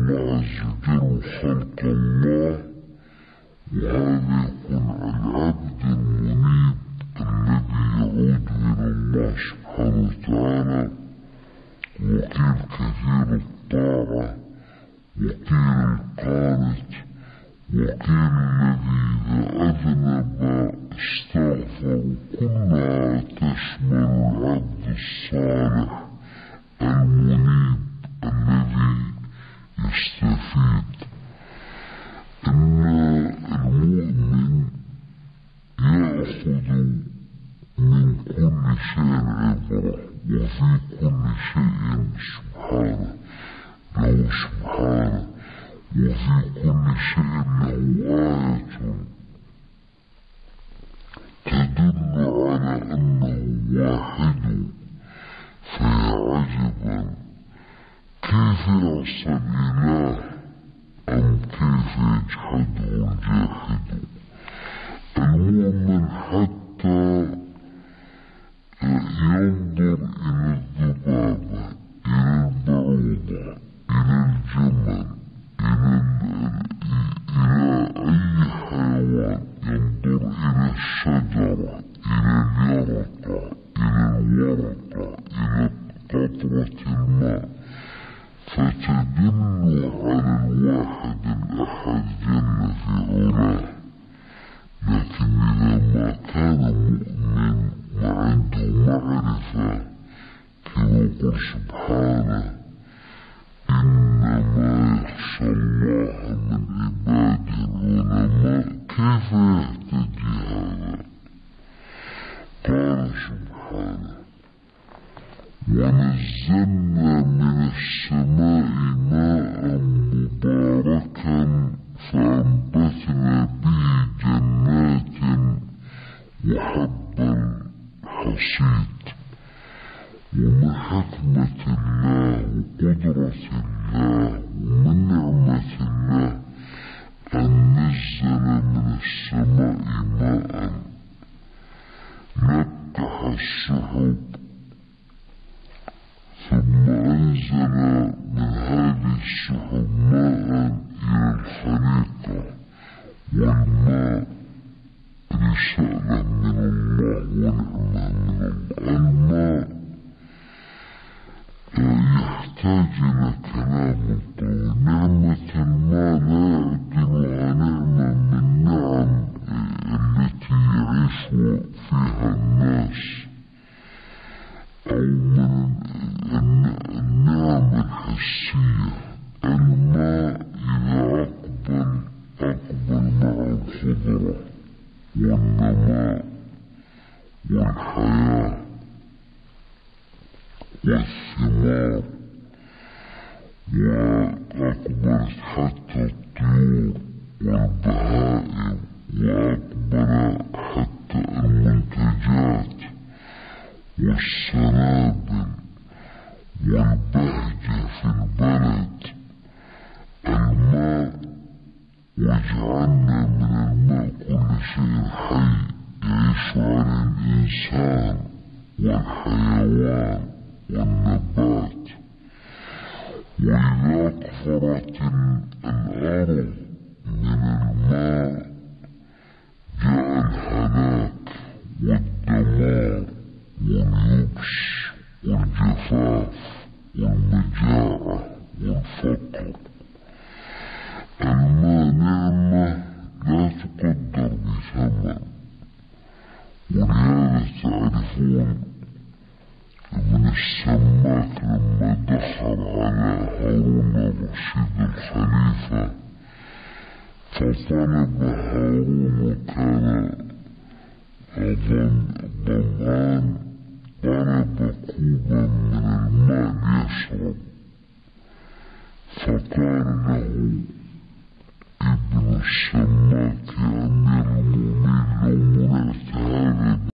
الله عز وجل وخلق الله، وهذا يكون العبد المنيب الذي يعود إلى الله سبحانه وتعالى، وكيل كثير الطاعة، وكيل القانت، وكيل الذي إذا أذنب استغفر. كلها تشمل العبد الصالح المنيب الذي يستفيد. إن المؤمن يأخذ من كل شيء عبرة، وفي كل شيء سبحانه له سبحانه، وفي كل شيء له آية تدل على أنه واحد. فيا عجبا كيف يعصى الإله أم كيف يجحده الجاحد. المؤمن حتى ينظر إلى الذبابة، إلى البعوضة، إلى الجمل، إلى أي حيوان، ينظر إلى الشجرة، إلى اليرقة، إلى الورقة، إلى قطرة الماء، فتدل على الواحد الأحد جل في علاه. لكن إذا ما كان مؤمن وعنده معرفة كما يقول سبحانه إنما يخشى الله من عباده العلماء، كيف يهتدي هذا؟ قال سبحانه ونزلنا من السماء ماء مباركا فأنبتنا به جنات وحب الحصيد. ومن حكمة الله وقدرة الله ومن نعمة الله أن نزل من السماء ماء نكح السحب، ثم أنزل من هذه السحب ماء إلى الخليقة، والماء رسالة من الله ونعمة من الله. الماء يحتاج إلى كلام طويل. نعمة الماء لا يعدلها نعمة من النعم التي يعيش فيها الناس، أو من النعم الحسية. الماء إذا أقبل مع الخضرة والنماء والحياة والثمار، وأقبلت حتى الطيور والبهائم، وأقبل حتى المنتجات والسنابل والبهجة في البلد. الماء وجعلنا من الماء كل شيء حي يعيش على الإنسان والحيوان والنبات. وإذا كثرت الأرض من الماء جاء الهلاك والدمار واليبس والجفاف والمجاعة والفقر. الماء نعمة لا تقدر بثمن، ولهذا تعرفون ابن السماك لما دخل على هارون الرشيد الخليفة فطلب هارون وكان ظمآن، طلب كوبا من الماء ليشرب، فقال له ابن السماك